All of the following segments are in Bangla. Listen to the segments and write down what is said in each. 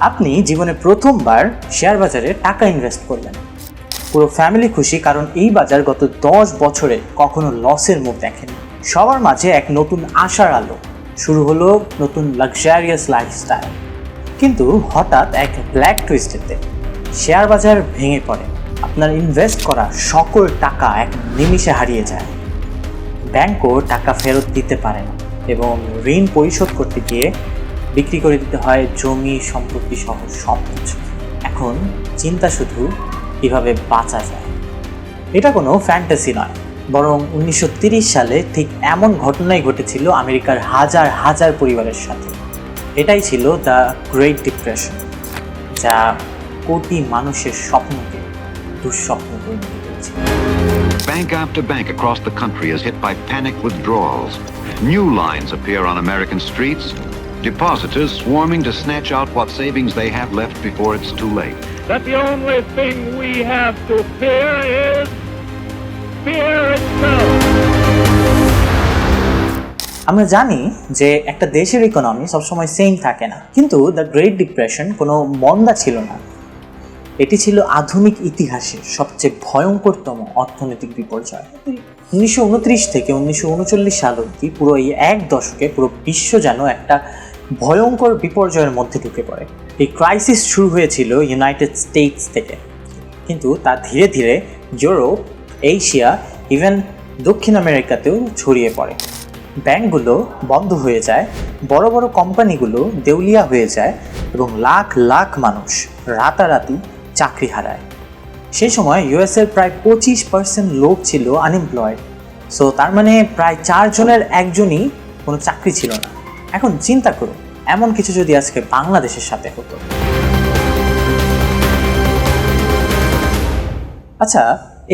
আপনি জীবনে প্রথমবার শেয়ার বাজারে টাকা ইনভেস্ট করলেন, পুরো ফ্যামিলি খুশি, কারণ এই বাজার গত 10 বছরে কখনো লসের মুখ দেখেনি। সবার মাঝে এক নতুন আশার আলো, শুরু হলো নতুন লাক্সারিয়াস লাইফস্টাইল। কিন্তু হঠাৎ এক ব্ল্যাক টুইস্টেতে শেয়ার বাজার ভেঙে পড়ে, আপনার ইনভেস্ট করা সকল টাকা এক নিমিষে হারিয়ে যায়। ব্যাংকও টাকা ফেরত দিতে পারে না এবং ঋণ পরিশোধ করতে গিয়ে বিক্রি করে দিতে হয় জমি, সম্পত্তি সহ সব কিছু। এখন চিন্তা শুধু কীভাবে বাঁচা যায়। এটা কোনো ফ্যান্টাসি নয়, বরং 1930 সালে ঠিক এমন ঘটনাই ঘটেছিল আমেরিকার হাজার হাজার পরিবারের সাথে। এটাই ছিল দ্য গ্রেট ডিপ্রেশন, যা কোটি মানুষের স্বপ্নকে দুঃস্বপ্ন পরিণত করেছিল। Bank after bank across the country is hit by panic withdrawals. New lines appear on American streets, depositors swarming to snatch out what savings they have left before it's too late. That the only thing we have to fear is fear itself. আমরা জানি যে একটা দেশের ইকোনমি সবসময় সেম থাকে না, কিন্তু দ্য গ্রেট ডিপ্রেশন কোনো মন্দা ছিল না। এটি ছিল আধুনিক ইতিহাসের সবচেয়ে ভয়ঙ্করতম অর্থনৈতিক বিপর্যয়। 1929 থেকে 1939 সাল অবধি পুরো এই এক দশকে পুরো বিশ্ব যেন একটা ভয়ঙ্কর বিপর্যয়ের মধ্যে ঢুকে পড়ে। এই ক্রাইসিস শুরু হয়েছিল ইউনাইটেড স্টেটস থেকে, কিন্তু তা ধীরে ধীরে ইউরোপ, এশিয়া, ইভেন দক্ষিণ আমেরিকাতেও ছড়িয়ে পড়ে। ব্যাংকগুলো বন্ধ হয়ে যায়, বড় বড় কোম্পানিগুলো দেউলিয়া হয়ে যায় এবং লাখ লাখ মানুষ রাতারাতি চাকরি হারায়। সেই সময় ইউএসের প্রায় 25% লোক ছিল আনএমপ্লয়েড। সো তার মানে প্রায় 4 জনের 1 জনই কোনো চাকরি ছিল না। এখন চিন্তা করুন, এমন কিছু যদি আজকে বাংলাদেশের সাথে হতো। আচ্ছা,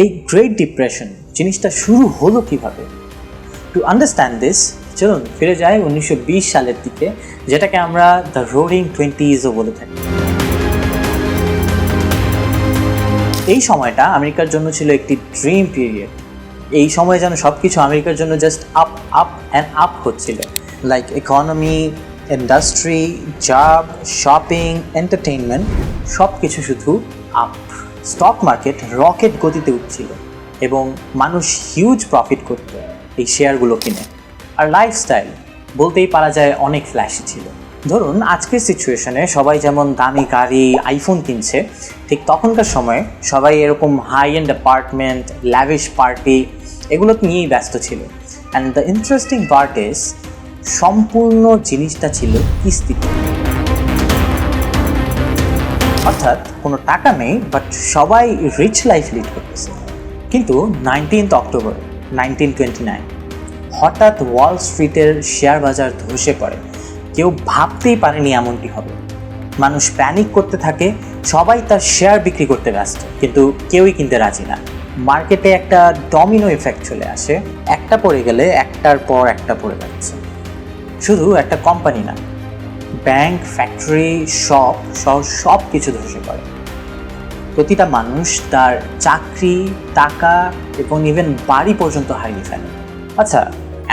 এই গ্রেট ডিপ্রেশন জিনিসটা শুরু হলো কিভাবে? টু আন্ডারস্ট্যান্ড দিস, চলুন ফিরে যাই 1920 সালের দিকে, যেটাকে আমরা দ্য রোরিং 20sও বলে থাকি। এই সময়টা আমেরিকার জন্য ছিল একটি ড্রিম পিরিয়ড। এই সময় যেন সব কিছু আমেরিকার জন্য just up up and up হচ্ছিল। Like economy, industry, job, shopping, entertainment, সব কিছু শুধু আপ। স্টক মার্কেট রকেট গতিতে উঠছিল এবং মানুষ হিউজ প্রফিট করত এই শেয়ারগুলো কিনে। আর লাইফস্টাইল বলতেই পারা যায় অনেক ফ্ল্যাশি ছিল। ধরুন আজকের সিচুয়েশনে সবাই যেমন দামি গাড়ি, আইফোন কিনছে, ঠিক তখনকার সময়ে সবাই এরকম high end apartment, lavish party, এগুলো নিয়েই ব্যস্ত ছিল। And the interesting part is, সম্পূর্ণ জিনিসটা ছিল কিস্তিতে। অর্থাৎ কোনো টাকা নেই, বাট সবাই রিচ লাইফ লিড করতেছে। কিন্তু 19 অক্টোবর 1929 হঠাৎ ওয়াল স্ট্রিটের শেয়ার বাজার ধসে পড়ে। কেউ ভাবতেই পারেনি এমনটি হবে। মানুষ প্যানিক করতে থাকে, সবাই তার শেয়ার বিক্রি করতে ব্যস্ত, কিন্তু কেউই কিনতে রাজি না। মার্কেটে একটা ডমিনো এফেক্ট চলে আসে, একটা পড়ে গেলে একটার পর একটা পড়ে যাচ্ছে। শুধু একটা কোম্পানি না, ব্যাংক, ফ্যাক্টরি, শপ সব কিছু ধসে পড়ে। প্রতিটা মানুষ তার চাকরি, টাকা এবং ইভেন বাড়ি পর্যন্ত হারিয়ে ফেলে। আচ্ছা,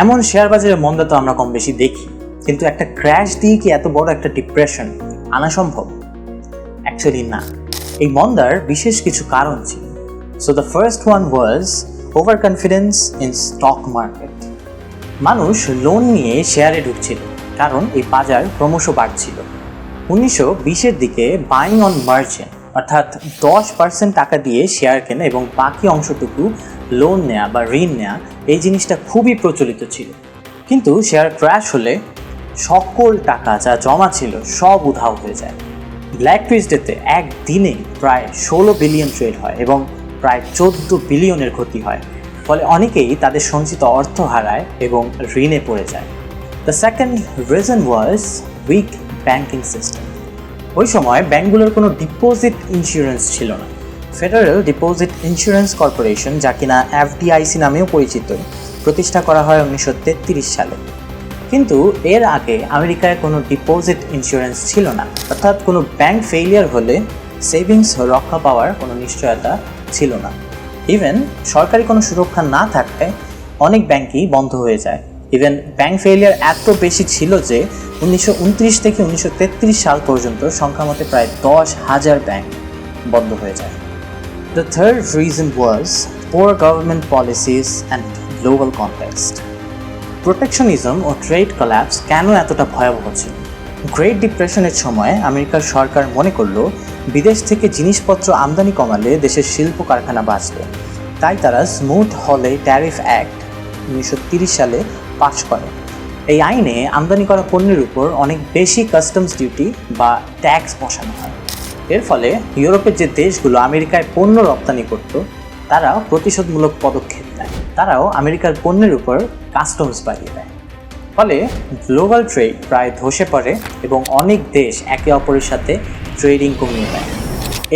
এমন শেয়ার বাজারের মন্দা তো আমরা কম বেশি দেখি, কিন্তু একটা ক্র্যাশ দিয়ে কি এত বড় একটা ডিপ্রেশন আনা সম্ভব? অ্যাকচুয়ালি না। এই মন্দার বিশেষ কিছু কারণ ছিল। So the first one was over confidence in stock market. মানুষ লোন নিয়ে শেয়ারে ঢুকছিল, কারণ এই বাজার ক্রমশ বাড়ছিল। 1920-এর দিকে বাইং অন মার্চেন্ট, অর্থাৎ 10% টাকা দিয়ে শেয়ার কেনা এবং বাকি অংশটুকু লোন নেওয়া বা ঋণ নেওয়া, এই জিনিসটা খুবই প্রচলিত ছিল। কিন্তু শেয়ার ক্র্যাশ হলে সকল টাকা যা জমা ছিল সব উধাও হয়ে যায়। ব্ল্যাক টুইসডেতে একদিনে প্রায় 16 বিলিয়ন ট্রেড হয় এবং প্রায় 14 বিলিয়নের ক্ষতি হয়। ফলে অনেকেই তাদের সঞ্চিত অর্থ হারায় এবং ঋণে পড়ে যায়। The second reason was weak banking system. ওই সময় ব্যাংকগুলোর কোনো ডিপোজিট ইন্স্যুরেন্স ছিল না। ফেডারেল ডিপোজিট ইন্স্যুরেন্স কর্পোরেশন, যা কিনা FDIC নামেও পরিচিত, প্রতিষ্ঠা করা হয় 1933 সালে। কিন্তু এর আগে আমেরিকায় কোনো ডিপোজিট ইন্স্যুরেন্স ছিল না, অর্থাৎ কোনো ব্যাংক ফেইলিয়ার হলে সেভিংস রক্ষা পাওয়ার কোনো নিশ্চয়তা ছিল না। ইভেন সরকারি কোনো সুরক্ষা না থাকায় অনেক ব্যাংকই বন্ধ হয়ে যায় ইভেন ব্যাংক ফেলিয়ার এত বেশি ছিল যে 1929 থেকে 1933 সাল পর্যন্ত সংখ্যামতে প্রায় 10,000 ব্যাংক বন্ধ হয়ে যায়। The third reason was poor government policies and global context. Protectionism ও ট্রেড কোল্যাপস কেন এতটা ভয়াবহ ছিল? গ্রেট ডিপ্রেশনের সময় আমেরিকার সরকার মনে করলো বিদেশ থেকে জিনিসপত্র আমদানি কমালে দেশের শিল্প কারখানা বাঁচবে, তাই তারা স্মুথ হলে ট্যারিফ অ্যাক্ট 1930 সালে পাস করে। এই আইনে আমদানি করা পণ্যের উপর অনেক বেশি কাস্টমস ডিউটি বা ট্যাক্স বসানো হয়। এর ফলে ইউরোপের যে দেশগুলো আমেরিকায় পণ্য রপ্তানি করত তারা প্রতিশোধমূলক পদক্ষেপ নেয়, তারাও আমেরিকার পণ্যের উপর কাস্টমস বাড়িয়ে দেয়। ফলে গ্লোবাল ট্রেড প্রায় ধসে পড়ে এবং অনেক দেশ একে অপরের সাথে ট্রেডিং কমিয়ে দেয়।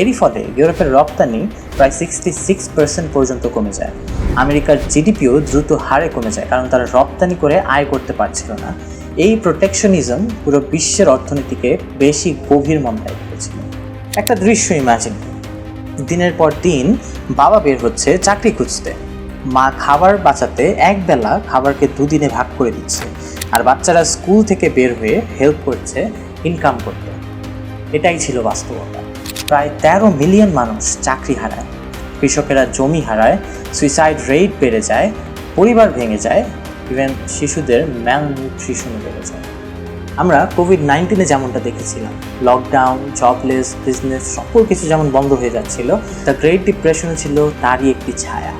এরই ফলে ইউরোপের রপ্তানি প্রায় 66% পর্যন্ত কমে যায়। আমেরিকার জিডিপিও দ্রুত হারে কমে যায়, কারণ তারা রপ্তানি করে আয় করতে পারছিল না। এই প্রোটেকশনিজম পুরো বিশ্বের অর্থনীতিকে বেশি গভীর মন্দায় ফেলেছিল। একটা দৃশ্য ইমাজিন, দিনের পর দিন বাবা বের হচ্ছে চাকরি খুঁজতে, মা খাবার বাঁচাতে একবেলা খাবারকে দুদিনে ভাগ করে দিচ্ছে, আর বাচ্চারা স্কুল থেকে বের হয়ে হেল্প করছে ইনকাম করতে। এটাই ছিল বাস্তবতা। প্রায় 13 মিলিয়ন মানুষ চাকরি হারায়, কৃষকেরা জমি হারায়, সুইসাইড রেট বেড়ে যায়, পরিবার ভেঙে যায়, ইভেন শিশুদের ম্যালনিউট্রিশনও বেড়ে যায়। আমরা কোভিড-19 যেমনটা দেখেছিলাম, লকডাউন, জবলেস, বিজনেস সকল কিছু যেমন বন্ধ হয়ে যাচ্ছিল, দ্য গ্রেট ডিপ্রেশনও ছিল তারই একটি ছায়া।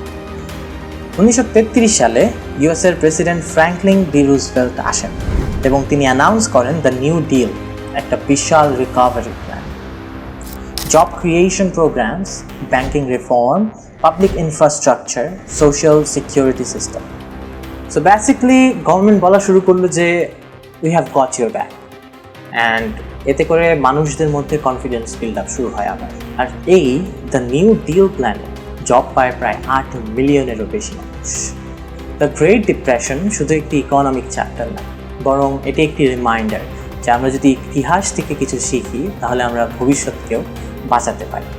1933 সালে ইউএসের প্রেসিডেন্ট ফ্র্যাঙ্কলিন ডি রুজভেল্ট আসেন এবং তিনি অ্যানাউন্স করেন দ্য নিউ ডিল, একটা বিশাল recovery plan. Job creation programs, banking reform, public infrastructure, social security system. So basically government বলা শুরু করলো যে we have got your back, and এতে করে মানুষদের মধ্যে কনফিডেন্স বিল্ড আপ শুরু হয় আবার। আর এই দ্য নিউ ডিল প্ল্যানে জব পায় প্রায় 8 মিলিয়নেরও বেশি মানুষ। দ্য গ্রেট ডিপ্রেশন শুধু একটি ইকোনমিক চ্যাপ্টার না, বরং এটি একটি রিমাইন্ডার যে আমরা যদি ইতিহাস থেকে কিছু শিখি তাহলে আমরা ভবিষ্যৎকেও বাঁচাতে পারি।